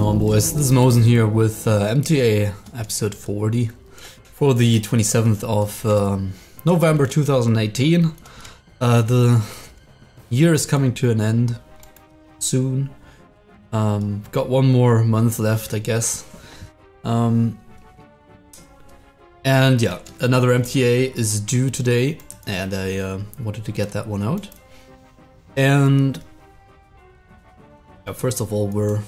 on, boys? This is Mosen here with MTA episode 40 for the 27th of November 2018. The year is coming to an end soon. Got one more month left, I guess. And yeah, another MTA is due today, and I wanted to get that one out. And first of all, we're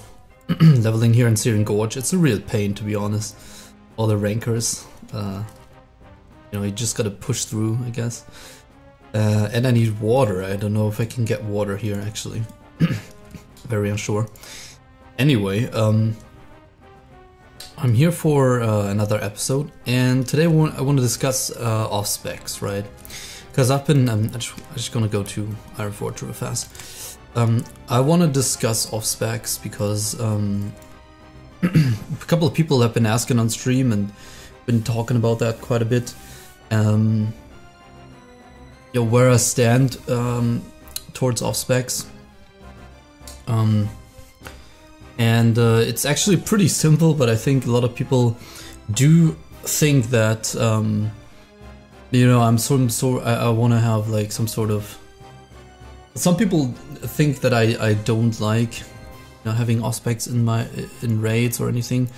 leveling here in Syrian Gorge. It's a real pain, to be honest. All the rankers, you know, you just gotta push through, I guess. And I need water. I don't know if I can get water here, actually. Very unsure. Anyway, I'm here for another episode, and today I want to discuss off specs, right? Because I've been, I'm just gonna go to Iron Forge real fast. I want to discuss off specs because a couple of people have been asking on stream and been talking about that quite a bit. You know, where I stand towards off specs. And it's actually pretty simple, but I think a lot of people do think that you know, I want to have like some sort of. Some people think that I don't like, you know, having off specs in raids or anything,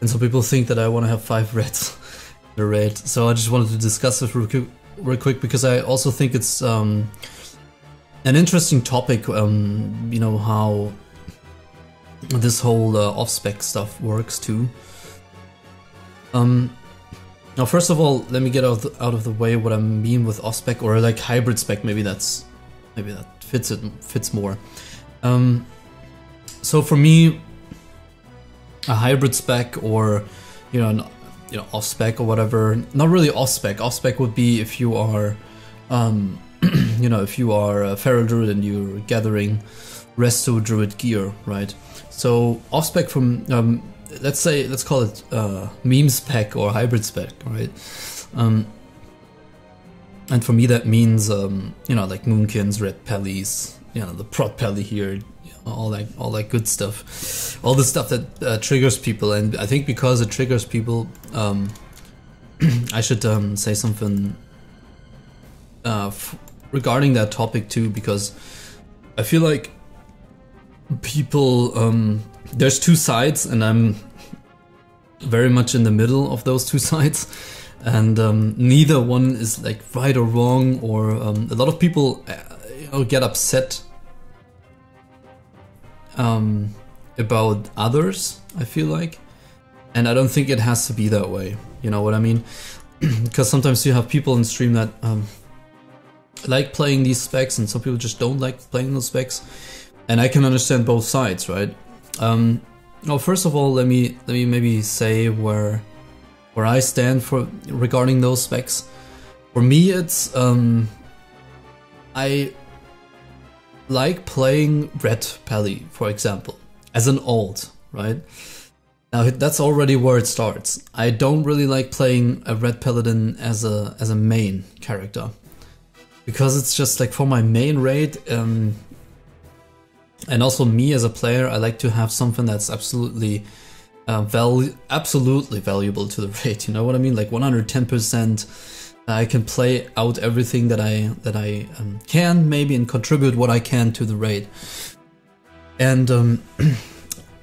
and some people think that I want to have 5 reds in a raid. So I just wanted to discuss this real quick because I also think it's an interesting topic. You know, how this whole off spec stuff works too. Now, first of all, let me get out of the way what I mean with off spec, or like hybrid spec. Maybe that fits more. So for me, a hybrid spec, or you know, off spec or whatever. Not really off spec. Off spec would be if you are, you know, if you are a feral druid and you're gathering resto druid gear, right? So off spec from let's call it meme spec or hybrid spec, right? And for me that means you know, like moonkins, red pellies, you know, the prot pelly here, you know, all that good stuff, all the stuff that triggers people. And I think because it triggers people, I should say something regarding that topic too, because I feel like people, there's two sides, and I'm very much in the middle of those two sides. And neither one is like right or wrong, or a lot of people you know, get upset about others, I feel like, and I don't think it has to be that way, you know what I mean? Because sometimes you have people in stream that like playing these specs, and some people just don't like playing those specs, and I can understand both sides, right? Well, first of all, let me maybe say where I stand regarding those specs. For me, it's I like playing red pally, for example, as an alt, right? Now that's already where it starts. I don't really like playing a red paladin as a main character, because it's just like for my main raid, and also me as a player, I like to have something that's absolutely valuable to the raid, you know what I mean? Like 110%, I can play out everything that I can, maybe, and contribute what I can to the raid. And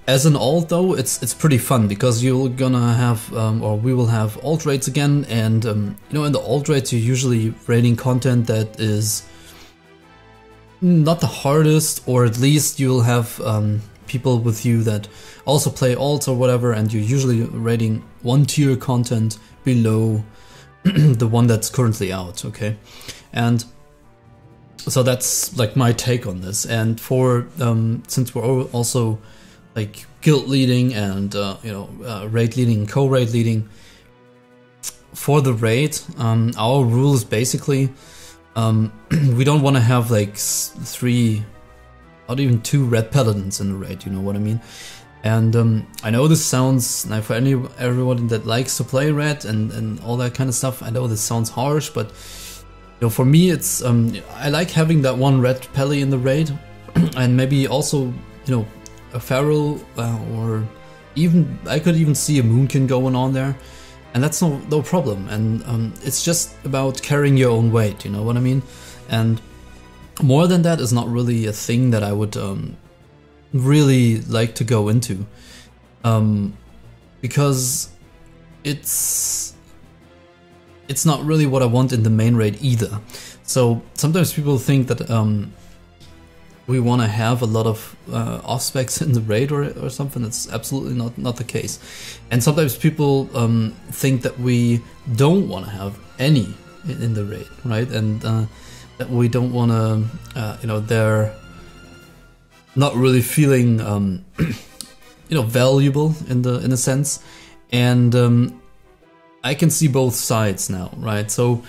as an alt though, it's pretty fun, because you're gonna have, or we will have alt raids again, and you know, in the alt raids you're usually raiding content that is not the hardest, or at least you'll have people with you that also play alts or whatever, and you're usually rating one tier content below the one that's currently out, okay? And so that's like my take on this. And for since we're also like guild leading and you know, raid leading, co-raid leading for the raid, our rule is basically we don't want to have like 3, not even 2 red paladins in the raid, you know what I mean? And I know this sounds, now for everyone that likes to play red and all that kind of stuff, I know this sounds harsh, but you know, for me it's I like having that one red pally in the raid, and maybe also, you know, a feral, or even I could even see a moonkin going on there, and that's no problem. And it's just about carrying your own weight, you know what I mean? And more than that is not really a thing that I would really like to go into, because it's not really what I want in the main raid either. So sometimes people think that we want to have a lot of off-specs in the raid or something. That's absolutely not the case. And sometimes people think that we don't want to have any in the raid, right? And that we don't want to, you know, they're not really feeling, you know, valuable in a sense. And I can see both sides now, right? So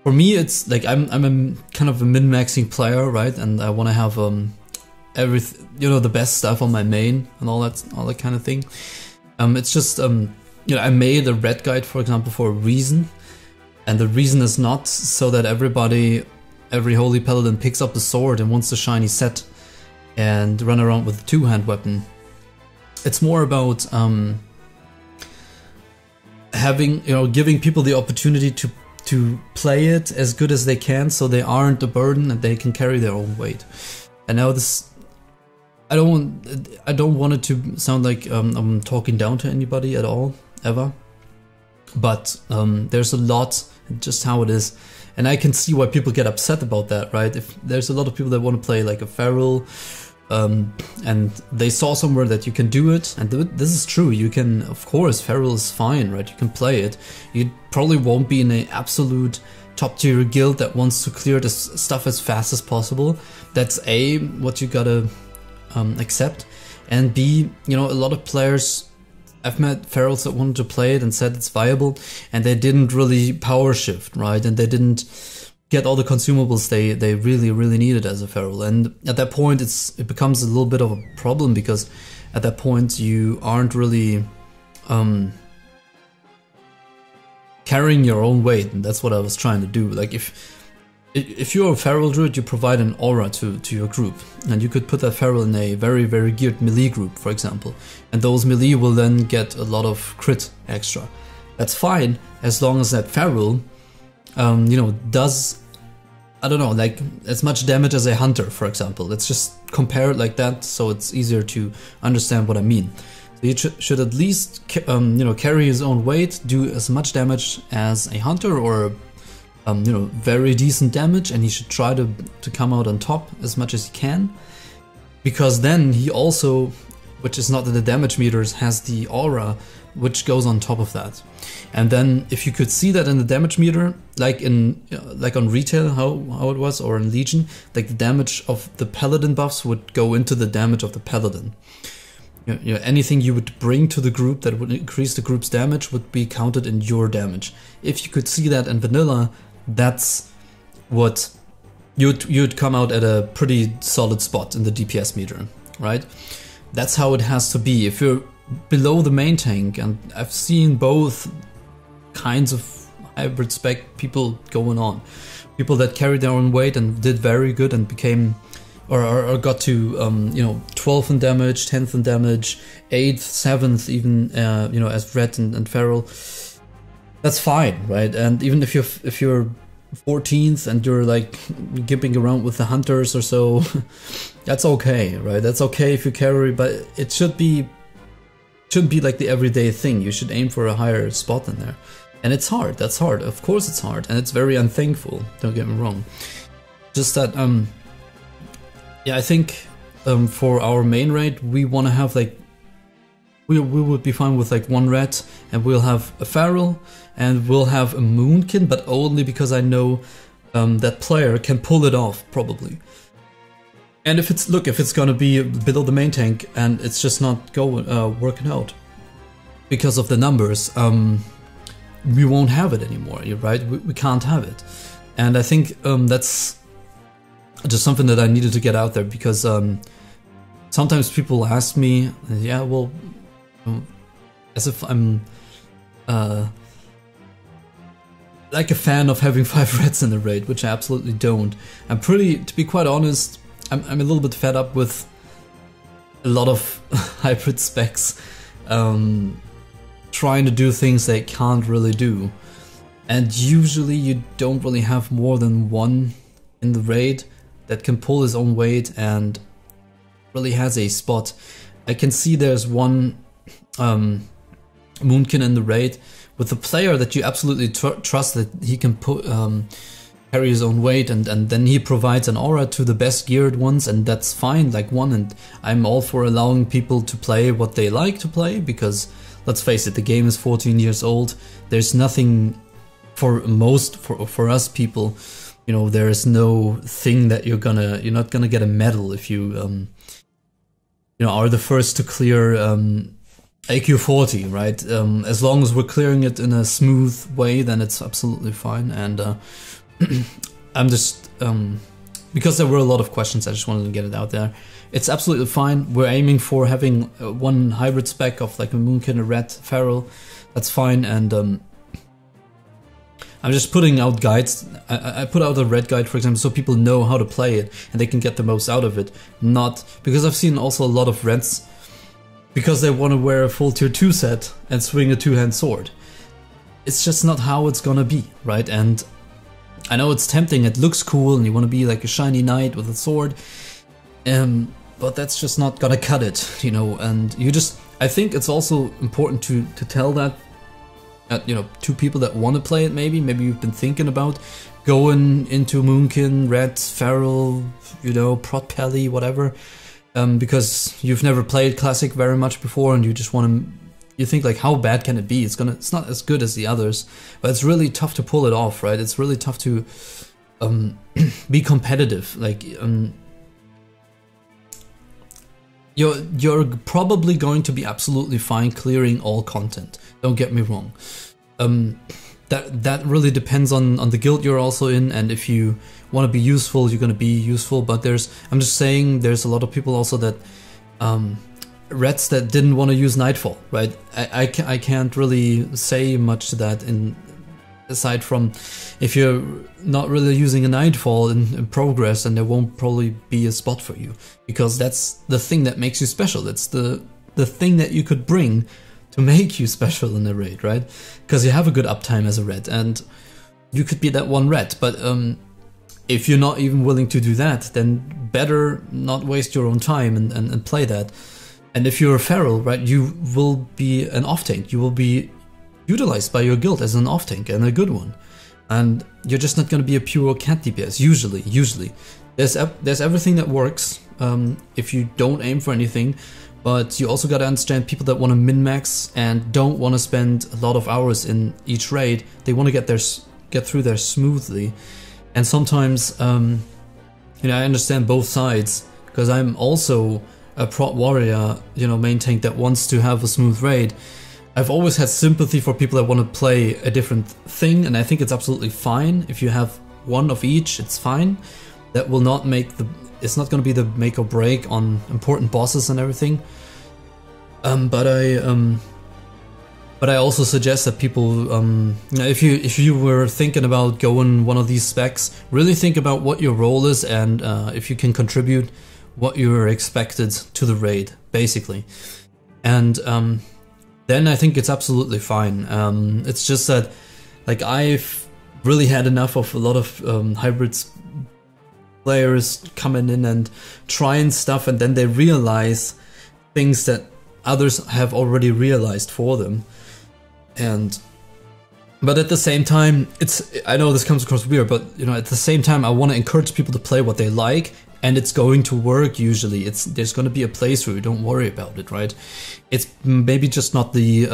for me, it's like I'm a kind of a min-maxing player, right? And I want to have everything, you know, the best stuff on my main and all that kind of thing. It's just you know, I made a red guide, for example, for a reason, and the reason is not so that every holy paladin picks up the sword and wants the shiny set and run around with a two-hand weapon. It's more about having, you know, giving people the opportunity to play it as good as they can, so they aren't a burden and they can carry their own weight. And now this, I don't want it to sound like I'm talking down to anybody at all, ever. But there's a lot, just how it is. And I can see why people get upset about that, right? If there's a lot of people that want to play like a feral, and they saw somewhere that you can do it, and this is true, you can, of course, feral is fine, right? You can play it. You probably won't be in an absolute top tier guild that wants to clear this stuff as fast as possible. That's A, what you gotta accept, and B, you know, a lot of players, I've met ferals that wanted to play it and said it's viable, and they didn't really power shift, right? And they didn't get all the consumables they really needed as a feral. And at that point it becomes a little bit of a problem, because at that point you aren't really carrying your own weight, and that's what I was trying to do. Like if you're a feral druid, you provide an aura to your group, and you could put that feral in a very geared melee group, for example, and those melee will then get a lot of crit extra. That's fine, as long as that feral you know, does, I don't know, like as much damage as a hunter, for example. Let's just compare it like that, so it's easier to understand what I mean. So he should at least you know, carry his own weight, do as much damage as a hunter, or you know, very decent damage, and he should try to come out on top as much as he can, because then he also, which is not in the damage meters, has the aura which goes on top of that. And then if you could see that in the damage meter, like in like on retail, how it was, or in Legion, like the damage of the paladin buffs would go into the damage of the paladin. You know, anything you would bring to the group that would increase the group's damage would be counted in your damage. If you could see that in vanilla, that's what you'd come out at a pretty solid spot in the DPS meter, right? That's how it has to be. If you're below the main tank, and I've seen both kinds of hybrid spec people going on. People that carried their own weight and did very good and became, or got to, you know, 12th in damage, 10th in damage, 8th, 7th even, you know, as red and feral. That's fine, right? And even if you're 14th and you're like gimping around with the hunters or so, that's okay, right? That's okay if you carry, but it shouldn't be like the everyday thing. You should aim for a higher spot in there. And it's hard, that's hard, of course it's hard, and it's very unthankful, don't get me wrong. Just that, yeah, I think for our main raid, we want to have like, we would be fine with like one red, and we'll have a feral, and we'll have a moonkin, but only because I know that player can pull it off, probably. And if it's gonna be below the main tank and it's just not working out because of the numbers, we won't have it anymore, right? We can't have it. And I think that's just something that I needed to get out there, because sometimes people ask me, yeah, well, as if I'm like a fan of having 5 reds in the raid, which I absolutely don't. To be quite honest, I'm a little bit fed up with a lot of hybrid specs trying to do things they can't really do. And usually you don't really have more than one in the raid that can pull his own weight and really has a spot. I can see there's one Moonkin in the raid with a player that you absolutely trust that he can carry his own weight, and then he provides an aura to the best geared ones, and that's fine, like one. And I'm all for allowing people to play what they like to play, because let's face it, the game is 14 years old. There's nothing for us people, you know, there is no thing that you're not gonna get a medal if you you know, are the first to clear AQ 40, right? As long as we're clearing it in a smooth way, then it's absolutely fine. And I'm just because there were a lot of questions, I just wanted to get it out there. It's absolutely fine. We're aiming for having one hybrid spec of like a Moonkin, a Red, Feral. That's fine. And I'm just putting out guides. I put out a Red guide, for example, so people know how to play it and they can get the most out of it. Not because I've seen also a lot of Reds because they want to wear a full tier 2 set and swing a two-hand sword. It's just not how it's gonna be, right? And I know it's tempting, it looks cool, and you want to be like a shiny knight with a sword, but that's just not gonna cut it, you know. And I think it's also important to tell that, you know, to people that want to play it. Maybe you've been thinking about going into Moonkin, Red, Feral, you know, Prot Pelly, whatever, because you've never played Classic very much before, and you just want to. You think like, how bad can it be? It's not as good as the others, but it's really tough to pull it off, right? It's really tough to be competitive. Like you're probably going to be absolutely fine clearing all content. Don't get me wrong. That really depends on the guild you're also in, and if you want to be useful, you're going to be useful. But I'm just saying, there's a lot of people also that Reds that didn't want to use Nightfall, right? I can't really say much to that, aside from if you're not really using a Nightfall in progress, and there won't probably be a spot for you, because that's the thing that makes you special. It's the thing that you could bring to make you special in a raid, right? Because you have a good uptime as a Red, and you could be that one Red. But if you're not even willing to do that, then better not waste your own time and play that. And if you're a Feral, right, you will be an off-tank. You will be utilized by your guild as an off-tank, and a good one. And you're just not going to be a pure cat DPS, usually. There's everything that works if you don't aim for anything, but you also got to understand people that want to min-max and don't want to spend a lot of hours in each raid. They want to get through there smoothly. And sometimes, you know, I understand both sides, because I'm also a prot warrior, you know, main tank that wants to have a smooth raid. I've always had sympathy for people that want to play a different thing, and I think it's absolutely fine if you have one of each. It's fine. That will not it's not going to be the make or break on important bosses and everything. But I also suggest that people, you know, if you were thinking about going one of these specs, really think about what your role is, and if you can contribute what you're expected to the raid, basically. And then I think it's absolutely fine. It's just that, like, I've really had enough of a lot of hybrids players coming in and trying stuff, and then they realize things that others have already realized for them. But at the same time, I know this comes across weird, but you know, at the same time, I want to encourage people to play what they like, and it's going to work usually. There's going to be a place for you, don't worry about it, right? It's maybe just not the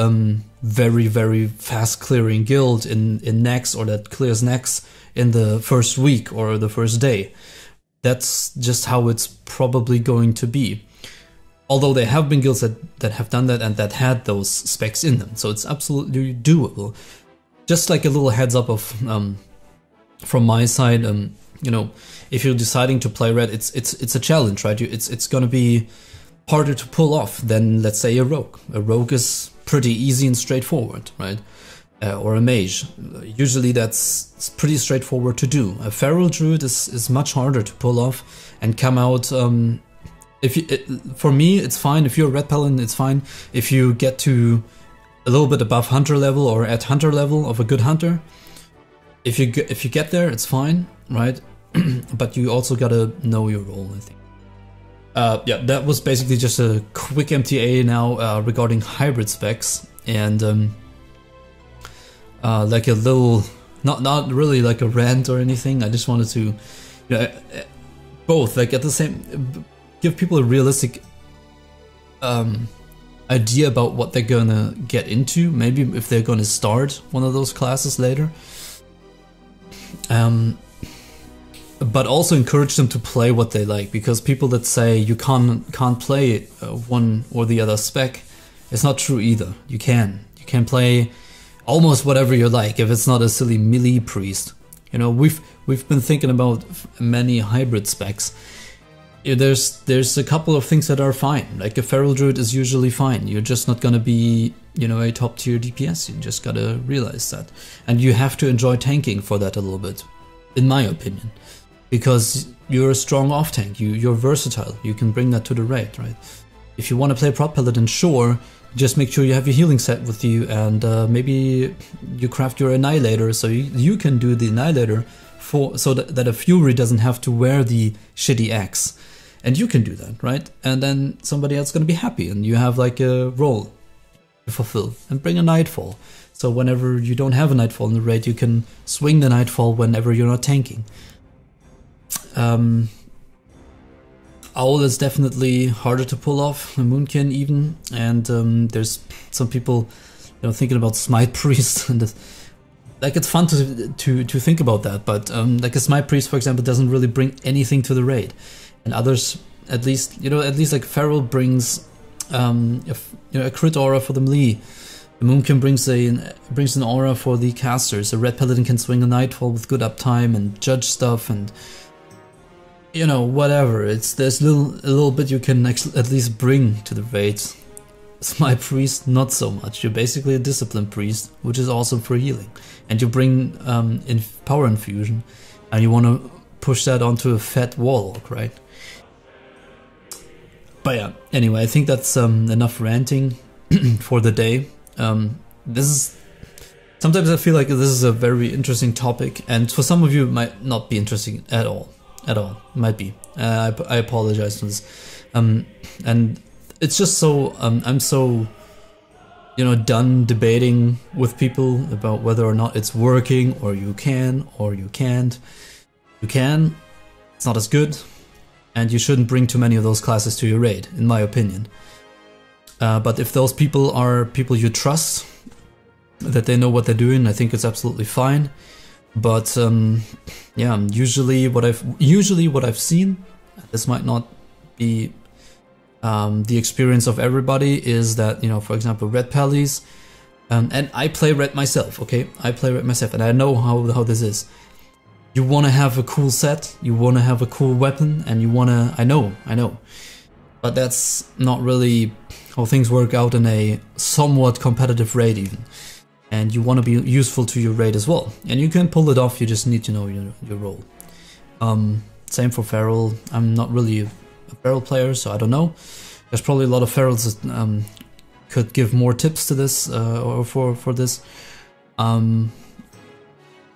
very, very fast clearing guild in Nex, or that clears Nex in the first week or the first day. That's just how it's probably going to be. Although there have been guilds that have done that and that had those specs in them, so it's absolutely doable. Just like a little heads up of from my side, you know, if you're deciding to play Red, it's a challenge, right? It's gonna be harder to pull off than, let's say, a rogue. A rogue is pretty easy and straightforward, right? Or a mage. Usually it's pretty straightforward to do. A feral druid is much harder to pull off and come out for me, it's fine. If you're a red paladin, it's fine. If you get to a little bit above hunter level or at hunter level of a good hunter, if you get there, it's fine, right? But you also gotta know your role, I think. Yeah, that was basically just a quick MTA now regarding hybrid specs, and like a little, not really like a rant or anything. I just wanted to, you know, both like at the same, give people a realistic idea about what they're gonna get into. Maybe if they're gonna start one of those classes later. But also encourage them to play what they like, because people that say you can't play one or the other spec, it's not true either. You can play almost whatever you like if it's not a silly melee priest. You know, we've been thinking about many hybrid specs. There's a couple of things that are fine. Like a feral druid is usually fine. You're just not gonna be, you know, a top tier DPS. You just gotta realize that, and you have to enjoy tanking for that a little bit, in my opinion. Because you're a strong off tank, you're versatile, you can bring that to the raid, right? If you want to play prop paladin, sure, just make sure you have your healing set with you, and maybe you craft your annihilator so you can do the annihilator so that a fury doesn't have to wear the shitty axe, and you can do that, right? And then somebody else is gonna be happy, and you have like a role to fulfill, and bring a nightfall. So whenever you don't have a nightfall in the raid, you can swing the nightfall whenever you're not tanking. Owl is definitely harder to pull off, Moonkin even, and there's some people, you know, thinking about Smite Priest, and like it's fun to think about that, but like a Smite Priest, for example, doesn't really bring anything to the raid, and others, at least like Feral brings a crit aura for the melee. The Moonkin brings an aura for the casters. A red paladin can swing a nightfall with good uptime and judge stuff, and you know, whatever. There's a little bit you can at least bring to the raid. Smite Priest, not so much. You're basically a discipline priest, which is awesome for healing, and you bring in power infusion, and you want to push that onto a fat warlock, right? But yeah, anyway, I think that's enough ranting for the day. Sometimes I feel like this is a very interesting topic, and for some of you it might not be interesting at all. Might be. I apologize for this. And it's just so I'm so, you know, done debating with people about whether or not it's working, or you can or you can't. You can. It's not as good, and you shouldn't bring too many of those classes to your raid, in my opinion. But if those people are people you trust, that they know what they're doing, I think it's absolutely fine. But yeah, usually what I've seen, this might not be the experience of everybody, is that, you know, for example, red pallies, and I play red myself, okay? I play red myself, and I know how this is. You want to have a cool set, you want to have a cool weapon, and you want to, I know, but that's not really how things work out in a somewhat competitive raid even. And you want to be useful to your raid as well, and you can pull it off. You just need to know your role. Same for Feral. I'm not really a Feral player, so I don't know. There's probably a lot of Ferals that could give more tips to this or for this.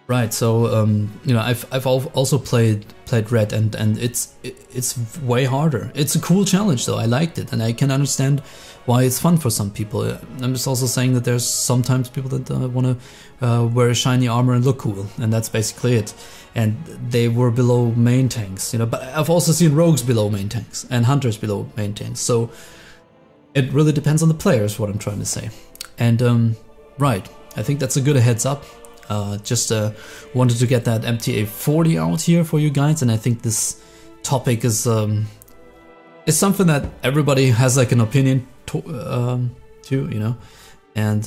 Right. So you know, I've also played red, and it's way harder. It's a cool challenge though. I liked it, and I can understand why it's fun for some people. I'm just also saying that there's sometimes people that want to wear shiny armor and look cool, and that's basically it. And they were below main tanks, you know. But I've also seen rogues below main tanks and hunters below main tanks. So it really depends on the players, what I'm trying to say. And right, I think that's a good heads up. Just wanted to get that MTA 40 out here for you guys, and I think this topic is something that everybody has like an opinion to, you know, and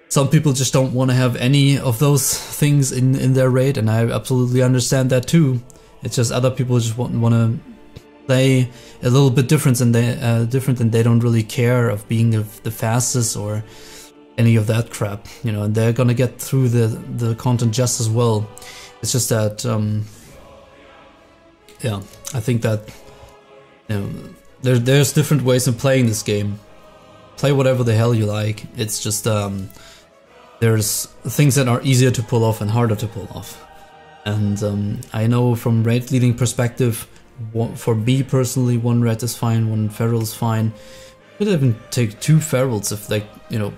some people just don't want to have any of those things in their raid, and I absolutely understand that too. It's just other people just want to play a little bit different, and they don't really care of being the fastest or any of that crap, you know, and they're gonna get through the content just as well. It's just that yeah, I think that you know, there's different ways of playing this game. Play whatever the hell you like. It's just there's things that are easier to pull off and harder to pull off. And I know from raid leading perspective, for me personally, 1 red is fine, 1 feral is fine. You could even take 2 ferals if, like, you know,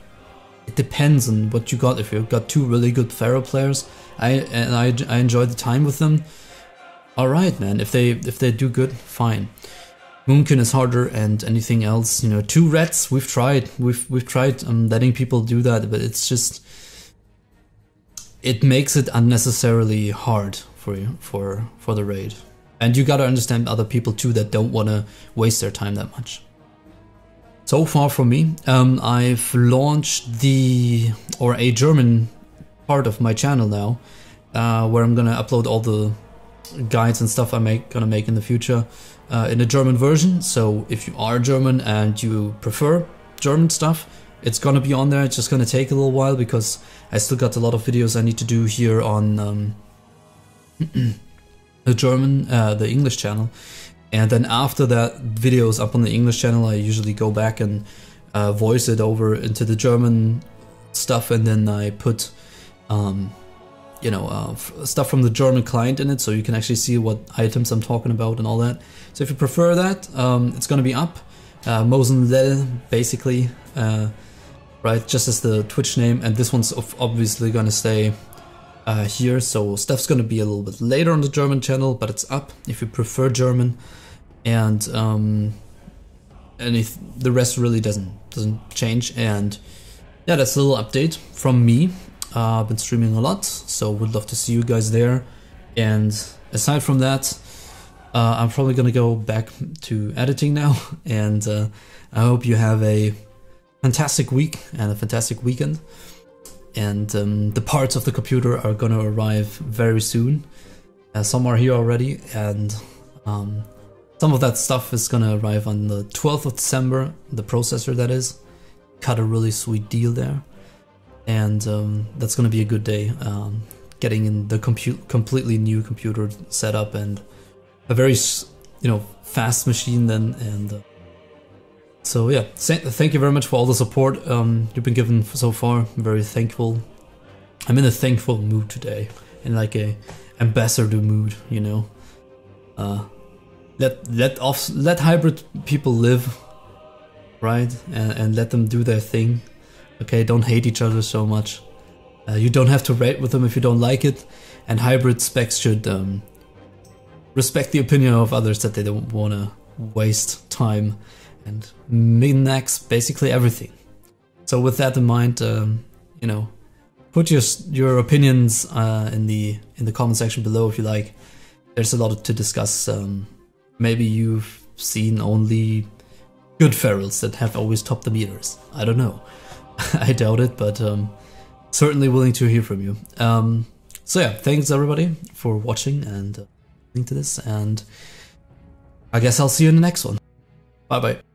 it depends on what you got. If you've got 2 really good feral players, I enjoy the time with them. All right, man. If they do good, fine. Moonkin is harder, and anything else, you know, 2 reds. We've tried letting people do that, but it's just, it makes it unnecessarily hard for you for the raid. And you gotta understand other people too that don't wanna waste their time that much. So far from me, I've launched a German part of my channel now, where I'm gonna upload all the guides and stuff gonna make in the future in a German version. So if you are German and you prefer German stuff, it's gonna be on there. It's just gonna take a little while because I still got a lot of videos I need to do here on the English channel. And then after that video is up on the English channel, I usually go back and voice it over into the German stuff, and then I put you know, stuff from the German client in it, so you can actually see what items I'm talking about and all that. So if you prefer that, it's gonna be up. Mosenlel, basically, right, just as the Twitch name, and this one's obviously gonna stay here, so stuff's gonna be a little bit later on the German channel, but it's up if you prefer German. And if the rest really doesn't change. And yeah, that's a little update from me. I've been streaming a lot, so would love to see you guys there. And aside from that, I'm probably gonna go back to editing now, and I hope you have a fantastic week and a fantastic weekend. And the parts of the computer are gonna arrive very soon. Some are here already, and some of that stuff is gonna arrive on the 12th of December, the processor that is. Cut a really sweet deal there. And that's gonna be a good day. Getting in the completely new computer setup and a very, you know, fast machine then. And so yeah, thank you very much for all the support you've been given so far. I'm very thankful. I'm in a thankful mood today, in like a ambassador mood, you know. Let hybrid people live, right? And let them do their thing. Okay, don't hate each other so much. You don't have to raid with them if you don't like it. And hybrid specs should respect the opinion of others, that they don't want to waste time and min-max basically everything. So with that in mind, you know, put your opinions in the comment section below if you like. There's a lot to discuss. Maybe you've seen only good ferals that have always topped the meters. I don't know. I doubt it, but certainly willing to hear from you. So yeah, thanks everybody for watching and listening to this, and I guess I'll see you in the next one. Bye bye.